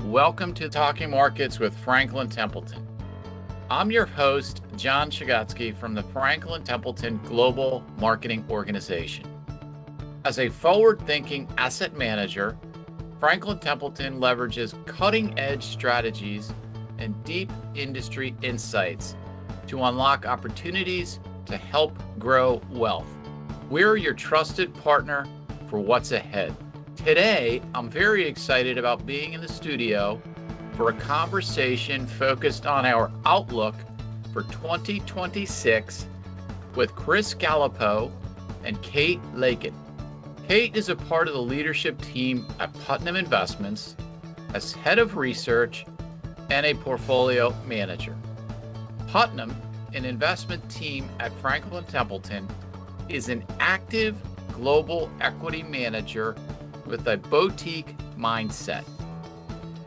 Welcome to Talking Markets with Franklin Templeton. I'm your host, John Shigatsky from the Franklin Templeton Global Marketing Organization. As a forward-thinking asset manager, Franklin Templeton leverages cutting-edge strategies and deep industry insights to unlock opportunities to help grow wealth. We're your trusted partner for what's ahead. Today, I'm very excited about being in the studio for a conversation focused on our outlook for 2026 with Chris Galipeau and Kate Lakin. Kate is a part of the leadership team at Putnam Investments as head of research and a portfolio manager. Putnam, an investment team at Franklin Templeton, is an active global equity manager with a boutique mindset.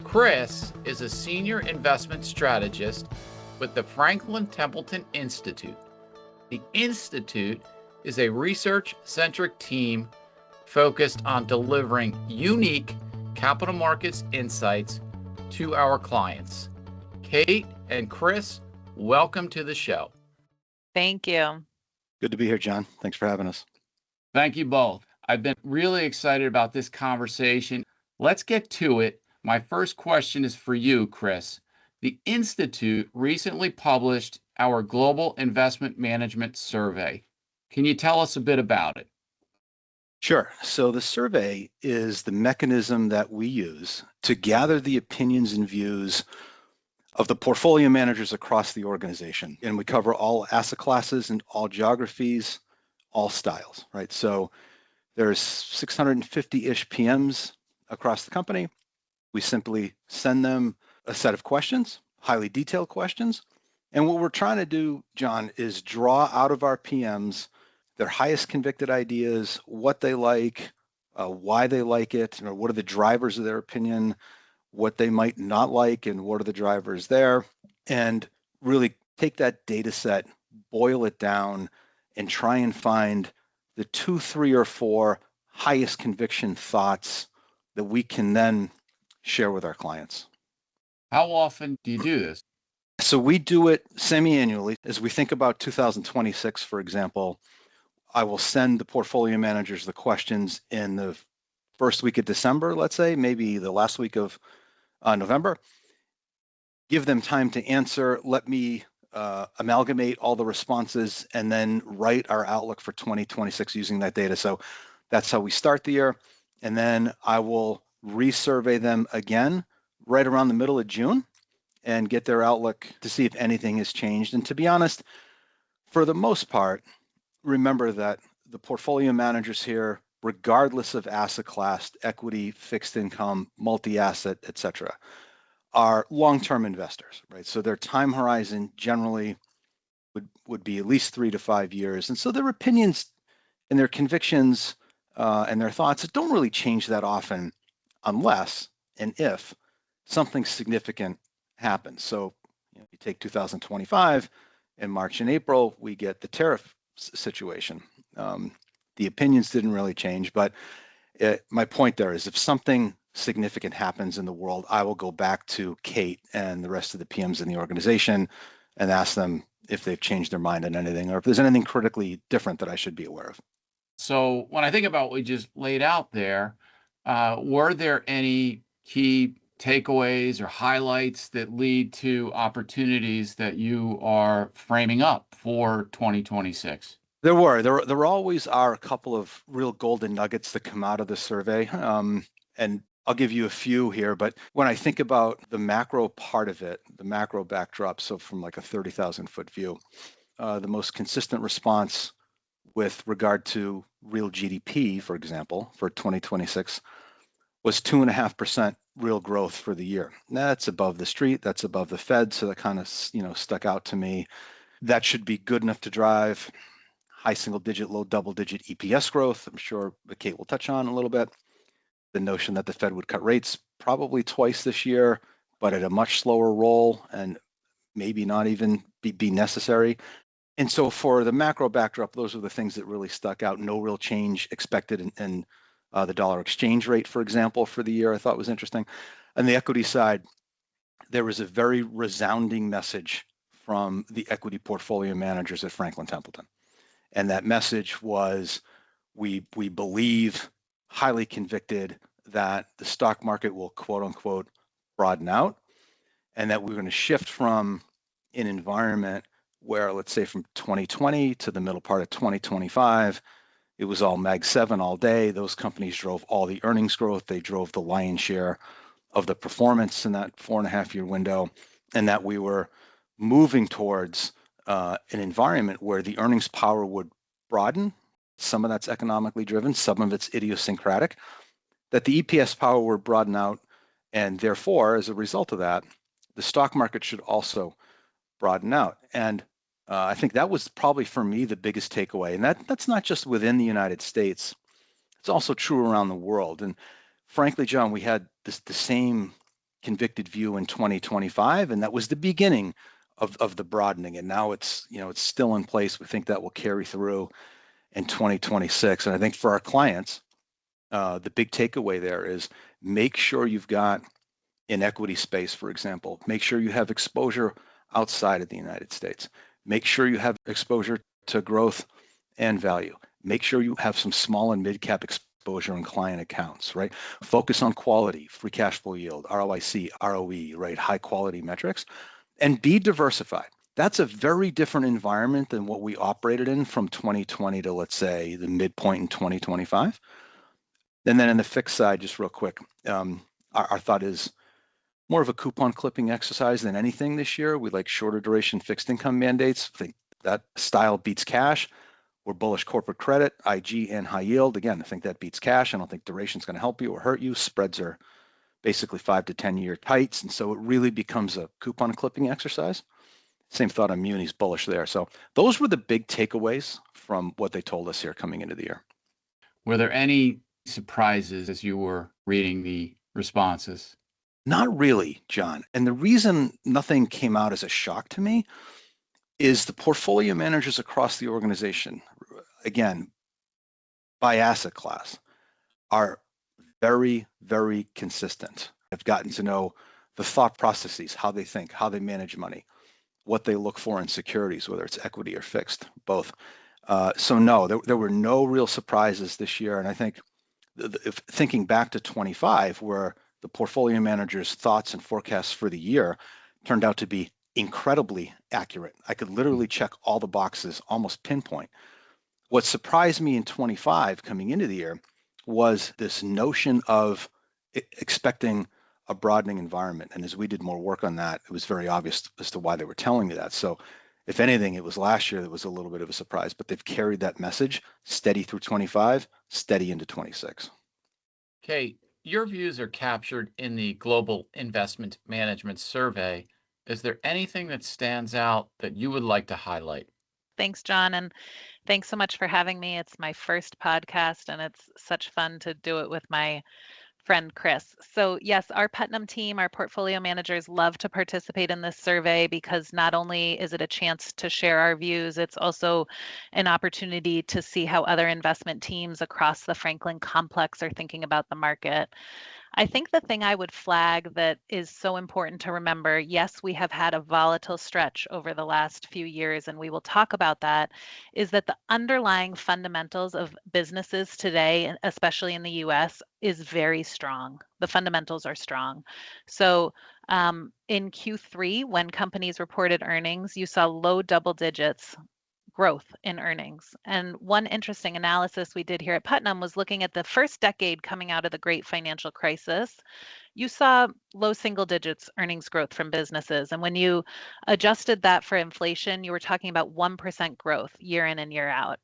Chris is a senior investment strategist with the Franklin Templeton Institute. The Institute is a research-centric team focused on delivering unique capital markets insights to our clients. Kate and Chris, welcome to the show. Thank you. Good to be here, John. Thanks for having us. Thank you both. I've been really excited about this conversation. Let's get to it. My first question is for you, Chris. The Institute recently published our Global Investment Management Survey. Can you tell us a bit about it? Sure. So the survey is the mechanism that we use to gather the opinions and views of the portfolio managers across the organization. And we cover all asset classes and all geographies, all styles, right? So there's 650-ish PMs across the company. We simply send them a set of questions, highly detailed questions. And what we're trying to do, John, is draw out of our PMs their highest convicted ideas, what they like, why they like it, what are the drivers of their opinion, what they might not like, and what are the drivers there, and really take that data set, boil it down, and try and find the 2, 3, or 4 highest conviction thoughts that we can then share with our clients. How often do you do this? So we do it semi-annually. As we think about 2026, for example, I will send the portfolio managers the questions in the first week of December, let's say, maybe the last week of November. Give them time to answer. Let me amalgamate all the responses and then write our outlook for 2026 using that data. So that's how we start the year. And then I will resurvey them again right around the middle of June and get their outlook to see if anything has changed. And to be honest, for the most part, remember that the portfolio managers here, regardless of asset class, equity, fixed income, multi-asset, et cetera, are long-term investors, right? So their time horizon generally would be at least 3 to 5 years. And so their opinions and their convictions and their thoughts don't really change that often unless and if something significant happens. So you take 2025, in March and April, we get the tariff situation. The opinions didn't really change, but my point there is if something significant happens in the world, I will go back to Kate and the rest of the PMs in the organization and ask them if they've changed their mind on anything or if there's anything critically different that I should be aware of. So when I think about what we just laid out there, were there any key takeaways or highlights that lead to opportunities that you are framing up for 2026? There always are a couple of real golden nuggets that come out of the survey. And I'll give you a few here, but when I think about the macro part of it, the macro backdrop, so from like a 30,000 foot view, the most consistent response with regard to real GDP, for example, for 2026 was 2.5% real growth for the year. That's above the street, that's above the Fed, so that kind of stuck out to me. That should be good enough to drive high single digit, low double digit EPS growth. I'm sure Kate will touch on a little bit. The notion that the Fed would cut rates probably twice this year, but at a much slower roll and maybe not even be necessary. And so for the macro backdrop, those are the things that really stuck out. No real change expected in The dollar exchange rate, for example, for the year, I thought was interesting. On the equity side, there was a very resounding message from the equity portfolio managers at Franklin Templeton. And that message was, we believe, highly convicted, that the stock market will, quote unquote, broaden out, and that we're going to shift from an environment where, let's say, from 2020 to the middle part of 2025, it was all Mag 7 all day. Those companies drove all the earnings growth. They drove the lion's share of the performance in that 4.5-year window, and that we were moving towards an environment where the earnings power would broaden. Some of that's economically driven, some of it's idiosyncratic, that the EPS power would broaden out, and therefore, as a result of that, the stock market should also broaden out. And I think that was probably, for me, the biggest takeaway. And that's not just within the United States. It's also true around the world. And frankly, John, we had the same convicted view in 2025, and that was the beginning of the broadening. And now it's still in place. We think that will carry through in 2026. And I think for our clients, the big takeaway there is, make sure you've got, in equity space, for example, make sure you have exposure outside of the United States. Make sure you have exposure to growth and value. Make sure you have some small and mid-cap exposure in client accounts, right? Focus on quality, free cash flow yield, ROIC, ROE, right? High quality metrics, and be diversified. That's a very different environment than what we operated in from 2020 to, let's say, the midpoint in 2025. And then in the fixed side, just real quick, our thought is more of a coupon clipping exercise than anything this year. We like shorter duration fixed income mandates. I think that style beats cash. We're bullish corporate credit, IG, and high yield. Again, I think that beats cash. I don't think duration is going to help you or hurt you. Spreads are basically 5 to 10-year tights. And so it really becomes a coupon clipping exercise. Same thought on munis, bullish there. So those were the big takeaways from what they told us here coming into the year. Were there any surprises as you were reading the responses? Not really, John. And the reason nothing came out as a shock to me is the portfolio managers across the organization, again, by asset class, are very, very consistent. I've gotten to know the thought processes, how they think, how they manage money, what they look for in securities, whether it's equity or fixed, both. So no, there were no real surprises this year. And I think thinking back to 25, where the portfolio manager's thoughts and forecasts for the year turned out to be incredibly accurate. I could literally check all the boxes, almost pinpoint. What surprised me in 25 coming into the year was this notion of expecting a broadening environment. And as we did more work on that, it was very obvious as to why they were telling me that. So if anything, it was last year that was a little bit of a surprise, but they've carried that message steady through 25, steady into 26. Okay. Your views are captured in the Global Investment Management Survey. Is there anything that stands out that you would like to highlight? Thanks, John. And thanks so much for having me. It's my first podcast, and it's such fun to do it with my friend Chris. So yes, our Putnam team, our portfolio managers love to participate in this survey because not only is it a chance to share our views, it's also an opportunity to see how other investment teams across the Franklin complex are thinking about the market. I think the thing I would flag that is so important to remember, yes, we have had a volatile stretch over the last few years, and we will talk about that, is that the underlying fundamentals of businesses today, especially in the US, is very strong. The fundamentals are strong. So in Q3, when companies reported earnings, you saw low double digits growth in earnings. And one interesting analysis we did here at Putnam was looking at the first decade coming out of the great financial crisis. You saw low single digits earnings growth from businesses. And when you adjusted that for inflation, you were talking about 1% growth year in and year out.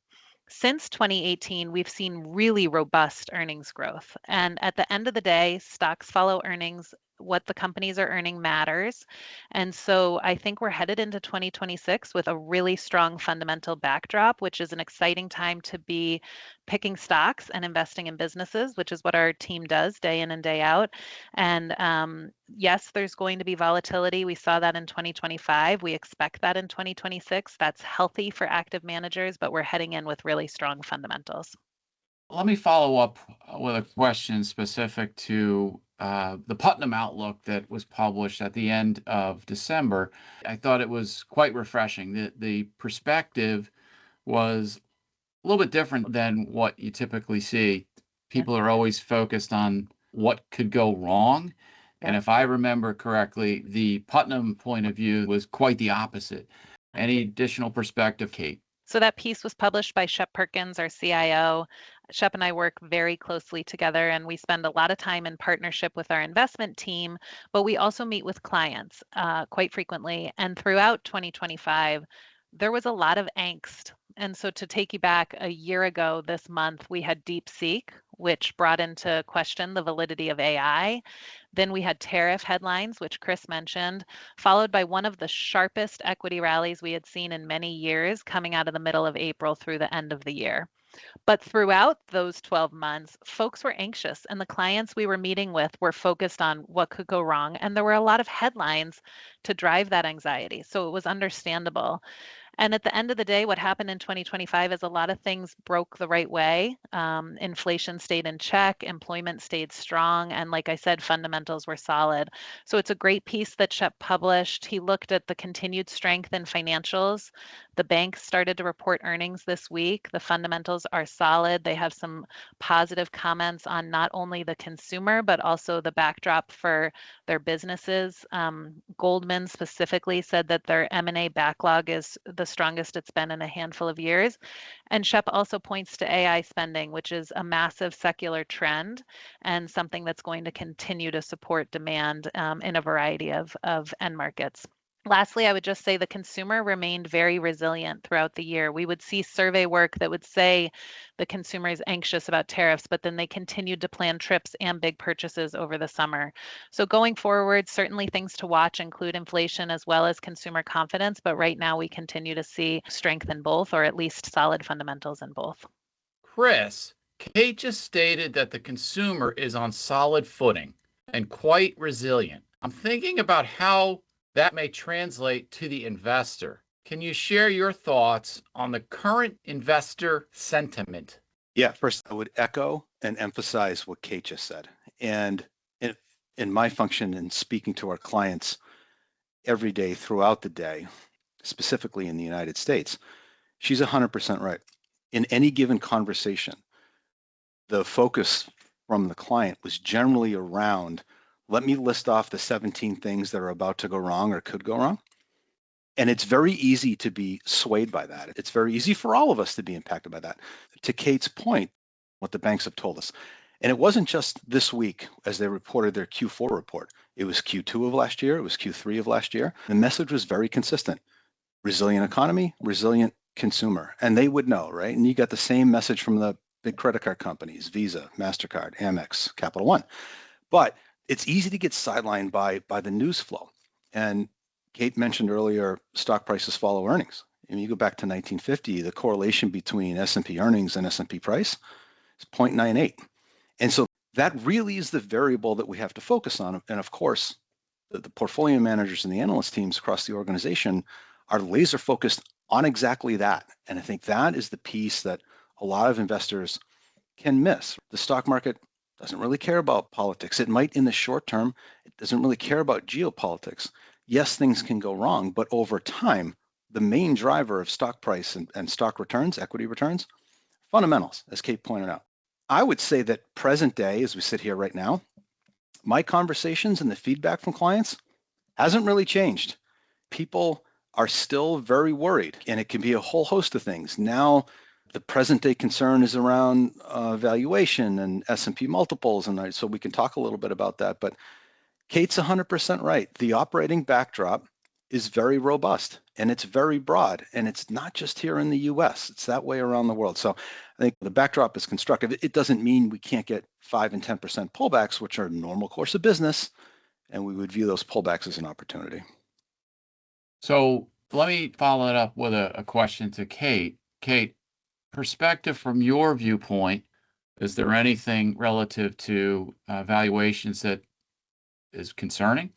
Since 2018, we've seen really robust earnings growth. And at the end of the day, stocks follow earnings. What the companies are earning matters. And so I think we're headed into 2026 with a really strong fundamental backdrop, which is an exciting time to be picking stocks and investing in businesses, which is what our team does day in and day out. And yes, there's going to be volatility. We saw that in 2025. We expect that in 2026. That's healthy for active managers, but we're heading in with really strong fundamentals. Let me follow up with a question specific to the Putnam outlook that was published at the end of December. I thought it was quite refreshing. The perspective was a little bit different than what you typically see. People are always focused on what could go wrong. And if I remember correctly, the Putnam point of view was quite the opposite. Any additional perspective, Kate? So that piece was published by Shep Perkins, our CIO. Shep and I work very closely together, and we spend a lot of time in partnership with our investment team, but we also meet with clients quite frequently. And throughout 2025, there was a lot of angst. And so to take you back a year ago this month, we had DeepSeek, which brought into question the validity of AI. Then we had tariff headlines, which Chris mentioned, followed by one of the sharpest equity rallies we had seen in many years coming out of the middle of April through the end of the year. But throughout those 12 months, folks were anxious, and the clients we were meeting with were focused on what could go wrong. And there were a lot of headlines to drive that anxiety. So it was understandable. And at the end of the day, what happened in 2025 is a lot of things broke the right way. Inflation stayed in check, employment stayed strong, and like I said, fundamentals were solid. So it's a great piece that Shep published. He looked at the continued strength in financials. The banks started to report earnings this week. The fundamentals are solid. They have some positive comments on not only the consumer, but also the backdrop for their businesses. Goldman specifically said that their M&A backlog is the strongest it's been in a handful of years. And Shep also points to AI spending, which is a massive secular trend and something that's going to continue to support demand in a variety of end markets. Lastly, I would just say the consumer remained very resilient throughout the year. We would see survey work that would say the consumer is anxious about tariffs, but then they continued to plan trips and big purchases over the summer. So going forward, certainly things to watch include inflation as well as consumer confidence, but right now we continue to see strength in both, or at least solid fundamentals in both. Chris, Kate just stated that the consumer is on solid footing and quite resilient. I'm thinking about how that may translate to the investor. Can you share your thoughts on the current investor sentiment? Yeah, first I would echo and emphasize what Kate just said. And in my function in speaking to our clients every day throughout the day, specifically in the United States, she's 100% right. In any given conversation, the focus from the client was generally around, let me list off the 17 things that are about to go wrong or could go wrong. And it's very easy to be swayed by that. It's very easy for all of us to be impacted by that. To Kate's point, what the banks have told us. And it wasn't just this week as they reported their Q4 report. It was Q2 of last year. It was Q3 of last year. The message was very consistent. Resilient economy, resilient consumer. And they would know, right? And you got the same message from the big credit card companies, Visa, MasterCard, Amex, Capital One. But it's easy to get sidelined by the news flow. And Kate mentioned earlier, stock prices follow earnings. And you go back to 1950, the correlation between S&P earnings and S&P price is 0.98. And so that really is the variable that we have to focus on. And of course, the portfolio managers and the analyst teams across the organization are laser focused on exactly that. And I think that is the piece that a lot of investors can miss. The stock market doesn't really care about politics. It might in the short term. It doesn't really care about geopolitics. Yes, things can go wrong, but over time, the main driver of stock price and stock returns, equity returns, fundamentals, as Kate pointed out. I would say that present day, as we sit here right now, my conversations and the feedback from clients hasn't really changed. People are still very worried, and it can be a whole host of things. Now, the present day concern is around valuation and S&P multiples, and so we can talk a little bit about that. But Kate's 100% right. The operating backdrop is very robust and it's very broad, and it's not just here in the US, it's that way around the world. So I think the backdrop is constructive. It doesn't mean we can't get 5 and 10% pullbacks, which are normal course of business, and we would view those pullbacks as an opportunity. So let me follow it up with a question to Kate. Kate, perspective from your viewpoint, is there anything relative to valuations that is concerning?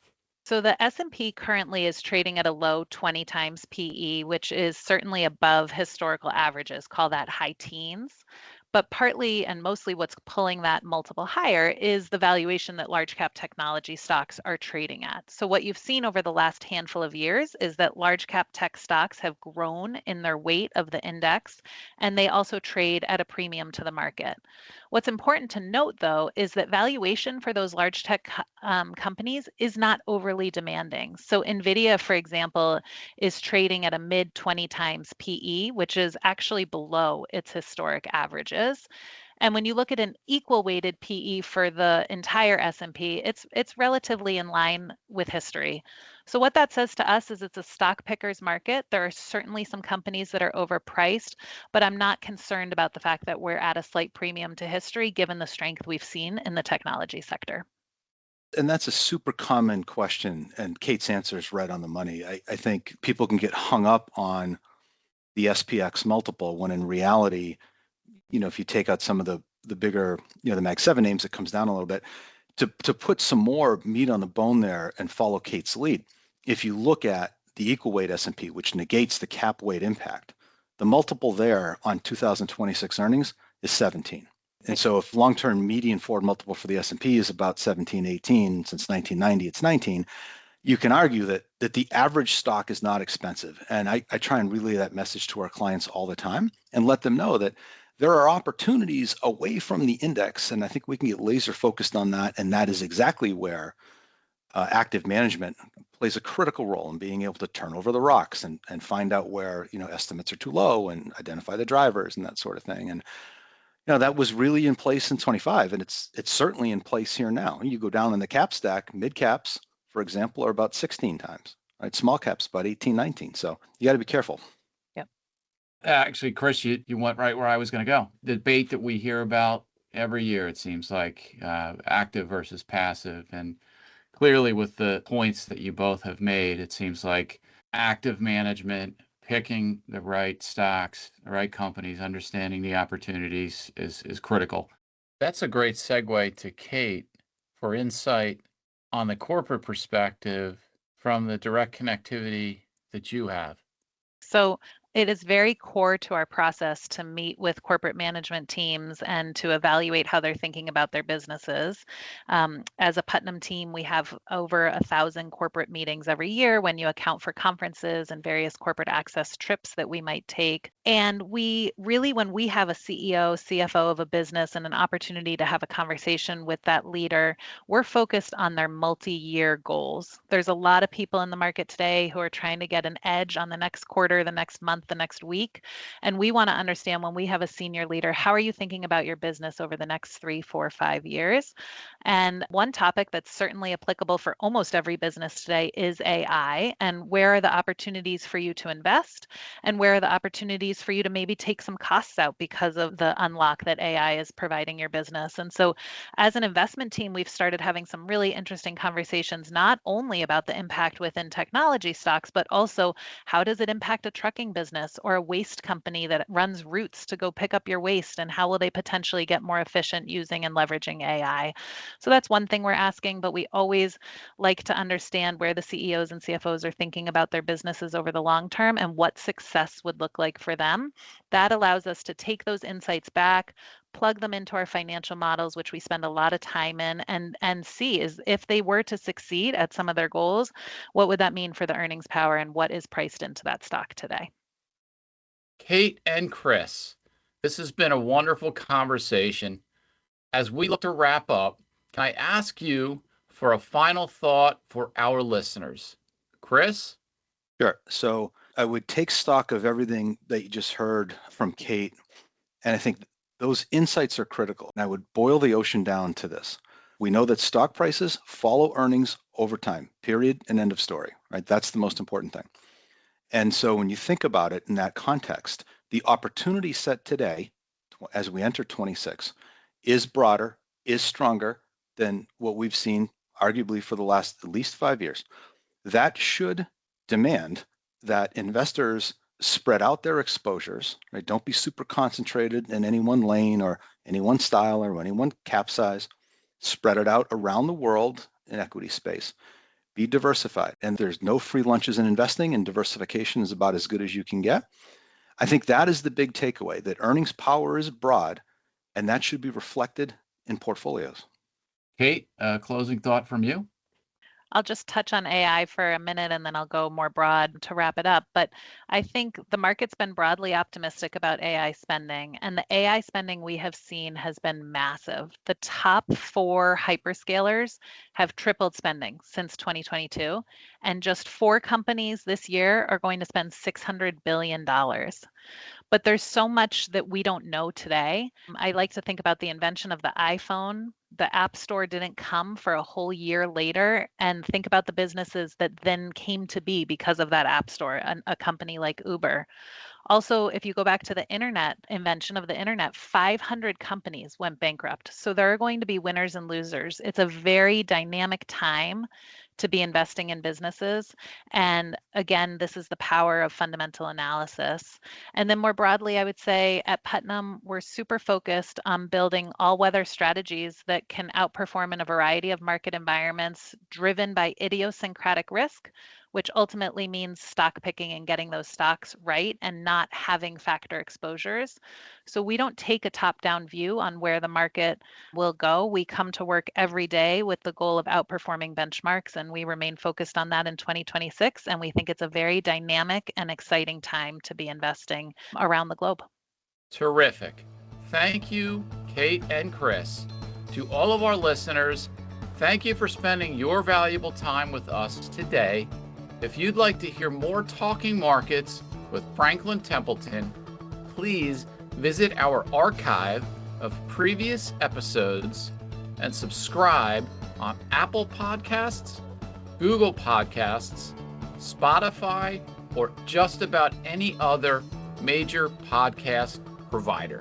So the S&P currently is trading at a low 20 times PE, which is certainly above historical averages, call that high teens. But partly and mostly what's pulling that multiple higher is the valuation that large cap technology stocks are trading at. So what you've seen over the last handful of years is that large cap tech stocks have grown in their weight of the index, and they also trade at a premium to the market. What's important to note, though, is that valuation for those large tech companies is not overly demanding. So NVIDIA, for example, is trading at a mid 20 times PE, which is actually below its historic averages. And when you look at an equal weighted PE for the entire S&P, it's relatively in line with history. So what that says to us is it's a stock picker's market. There are certainly some companies that are overpriced, but I'm not concerned about the fact that we're at a slight premium to history given the strength we've seen in the technology sector. And that's a super common question, and Kate's answer is right on the money. I think people can get hung up on the SPX multiple when in reality, if you take out some of the bigger, the Mag 7 names, it comes down a little bit. To put some more meat on the bone there and follow Kate's lead, if you look at the equal weight S&P, which negates the cap weight impact, the multiple there on 2026 earnings is 17. And so if long-term median forward multiple for the S&P is about 17, 18, since 1990, it's 19, you can argue that the average stock is not expensive. And I try and relay that message to our clients all the time and let them know that there are opportunities away from the index. And I think we can get laser focused on that. And that is exactly where active management plays a critical role in being able to turn over the rocks and find out where, estimates are too low and identify the drivers and that sort of thing. And that was really in place in 25, and it's certainly in place here now. You go down in the cap stack, mid caps, for example, are about 16 times, right? Small caps about 18, 19. So you got to be careful. Yep. Actually, Chris, you went right where I was going to go. The debate that we hear about every year, it seems like, active versus passive. And clearly with the points that you both have made, it seems like active management, picking the right stocks, the right companies, understanding the opportunities is critical. That's a great segue to Kate for insight on the corporate perspective from the direct connectivity that you have. So it is very core to our process to meet with corporate management teams and to evaluate how they're thinking about their businesses. As a Putnam team, we have over 1,000 corporate meetings every year when you account for conferences and various corporate access trips that we might take. And we really, when we have a CEO, CFO of a business and an opportunity to have a conversation with that leader, we're focused on their multi-year goals. There's a lot of people in the market today who are trying to get an edge on the next quarter, the next month, the next week. And we want to understand when we have a senior leader, how are you thinking about your business over the next 3, 4, 5 years? And one topic that's certainly applicable for almost every business today is AI. And where are the opportunities for you to invest? And where are the opportunities for you to maybe take some costs out because of the unlock that AI is providing your business? And so as an investment team, we've started having some really interesting conversations, not only about the impact within technology stocks, but also how does it impact a trucking business or a waste company that runs routes to go pick up your waste, and how will they potentially get more efficient using and leveraging AI? So that's one thing we're asking, but we always like to understand where the CEOs and CFOs are thinking about their businesses over the long term and what success would look like for them. That allows us to take those insights back, plug them into our financial models, which we spend a lot of time in, and see is if they were to succeed at some of their goals, what would that mean for the earnings power and what is priced into that stock today? Kate and Chris, this has been a wonderful conversation. As we look to wrap up, can I ask you for a final thought for our listeners? Chris? Sure. So I would take stock of everything that you just heard from Kate, and I think those insights are critical. And I would boil the ocean down to this. We know that stock prices follow earnings over time, period, and end of story, right? That's the most important thing. And so when you think about it in that context, the opportunity set today, as we enter 26, is broader, is stronger than what we've seen arguably for the last at least 5 years. That should demand that investors spread out their exposures, right? Don't be super concentrated in any one lane or any one style or any one cap size. Spread it out around the world in equity space. Be diversified. And there's no free lunches in investing, and diversification is about as good as you can get. I think that is the big takeaway, that earnings power is broad, and that should be reflected in portfolios. Kate, closing thought from you? I'll just touch on AI for a minute and then I'll go more broad to wrap it up. But I think the market's been broadly optimistic about AI spending, and the AI spending we have seen has been massive. The top 4 hyperscalers have tripled spending since 2022, and just 4 companies this year are going to spend $600 billion. But there's so much that we don't know today. I like to think about the invention of the iPhone. The App Store didn't come for a whole year later, and think about the businesses that then came to be because of that App Store, a company like Uber. Also, if you go back to the internet, invention of the internet, 500 companies went bankrupt. So there are going to be winners and losers. It's a very dynamic time to be investing in businesses. And again, this is the power of fundamental analysis. And then more broadly, I would say at Putnam, we're super focused on building all-weather strategies that can outperform in a variety of market environments driven by idiosyncratic risk, which ultimately means stock picking and getting those stocks right and not having factor exposures. So we don't take a top-down view on where the market will go. We come to work every day with the goal of outperforming benchmarks, and we remain focused on that in 2026. And we think it's a very dynamic and exciting time to be investing around the globe. Terrific. Thank you, Kate and Chris. To all of our listeners, thank you for spending your valuable time with us today. If you'd like to hear more Talking Markets with Franklin Templeton, please visit our archive of previous episodes and subscribe on Apple Podcasts, Google Podcasts, Spotify, or just about any other major podcast provider.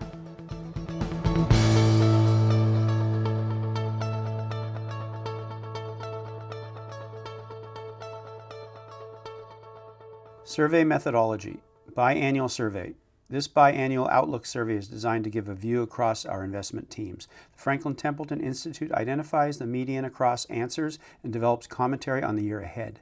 Survey methodology. Biannual survey. This biannual outlook survey is designed to give a view across our investment teams. The Franklin Templeton Institute identifies the median across answers and develops commentary on the year ahead.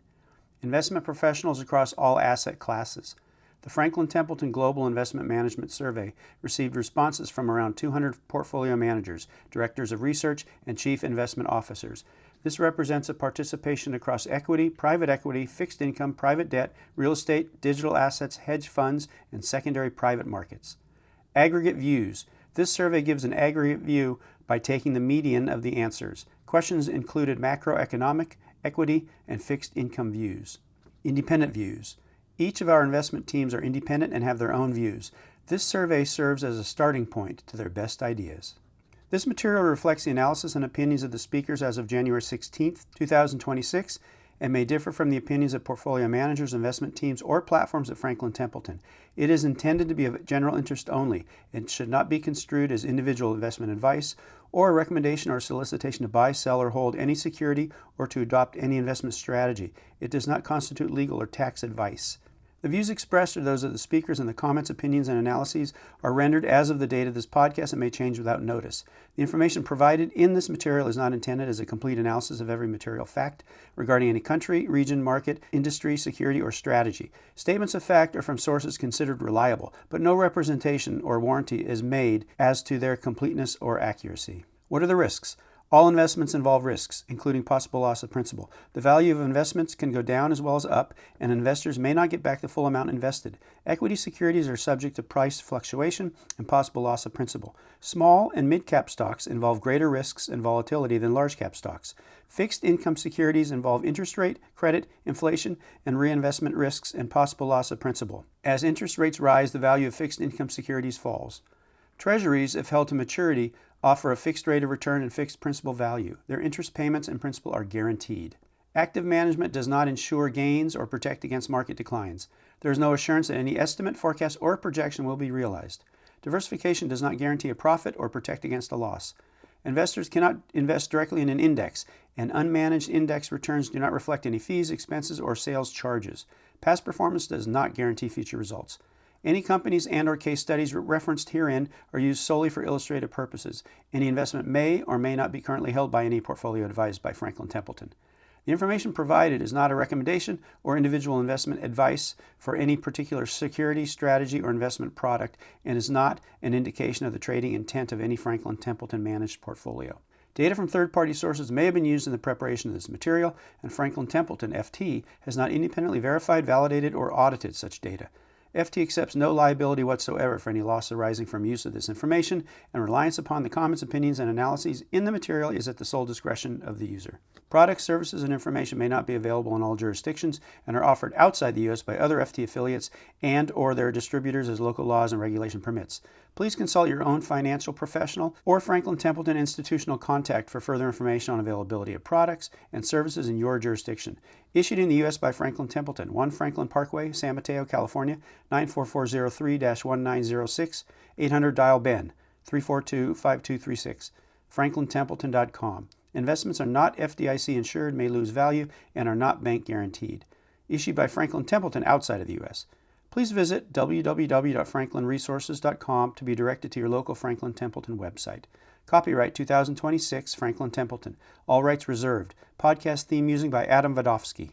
Investment professionals across all asset classes. The Franklin Templeton Global Investment Management Survey received responses from around 200 portfolio managers, directors of research, and chief investment officers. This represents a participation across equity, fixed income, private debt, real estate, digital assets, hedge funds, and secondary private markets. Aggregate views. This survey gives an aggregate view by taking the median of the answers. Questions included macroeconomic, equity, and fixed income views. Independent views. Each of our investment teams are independent and have their own views. This survey serves as a starting point to their best ideas. This material reflects the analysis and opinions of the speakers as of January 16, 2026, and may differ from the opinions of portfolio managers, investment teams, or platforms at Franklin Templeton. It is intended to be of general interest only and should not be construed as individual investment advice or a recommendation or solicitation to buy, sell, or hold any security or to adopt any investment strategy. It does not constitute legal or tax advice. The views expressed are those of the speakers, and the comments, opinions, and analyses are rendered as of the date of this podcast and may change without notice. The information provided in this material is not intended as a complete analysis of every material fact regarding any country, region, market, industry, security, or strategy. Statements of fact are from sources considered reliable, but no representation or warranty is made as to their completeness or accuracy. What are the risks? All investments involve risks, including possible loss of principal. The value of investments can go down as well as up, and investors may not get back the full amount invested. Equity securities are subject to price fluctuation and possible loss of principal. Small and mid-cap stocks involve greater risks and volatility than large-cap stocks. Fixed income securities involve interest rate, credit, inflation, and reinvestment risks and possible loss of principal. As interest rates rise, the value of fixed income securities falls. Treasuries, if held to maturity, offer a fixed rate of return and fixed principal value. Their interest payments and principal are guaranteed. Active management does not ensure gains or protect against market declines. There is no assurance that any estimate, forecast, or projection will be realized. Diversification does not guarantee a profit or protect against a loss. Investors cannot invest directly in an index, and unmanaged index returns do not reflect any fees, expenses, or sales charges. Past performance does not guarantee future results. Any companies and/or case studies referenced herein are used solely for illustrative purposes. Any investment may or may not be currently held by any portfolio advised by Franklin Templeton. The information provided is not a recommendation or individual investment advice for any particular security, strategy, or investment product and is not an indication of the trading intent of any Franklin Templeton managed portfolio. Data from third-party sources may have been used in the preparation of this material, and Franklin Templeton, FT, has not independently verified, validated, or audited such data. FT accepts no liability whatsoever for any loss arising from use of this information, and reliance upon the comments, opinions, and analyses in the material is at the sole discretion of the user. Products, services, and information may not be available in all jurisdictions and are offered outside the U.S. by other FT affiliates and or their distributors as local laws and regulation permits. Please consult your own financial professional or Franklin Templeton institutional contact for further information on availability of products and services in your jurisdiction. Issued in the U.S. by Franklin Templeton, 1 Franklin Parkway, San Mateo, California, 94403-1906, 800 dial Ben, 342-5236, franklintempleton.com. Investments are not FDIC insured, may lose value, and are not bank guaranteed. Issued by Franklin Templeton outside of the U.S. Please visit www.franklinresources.com to be directed to your local Franklin Templeton website. Copyright 2026 Franklin Templeton. All rights reserved. Podcast theme music by Adam Vodofsky.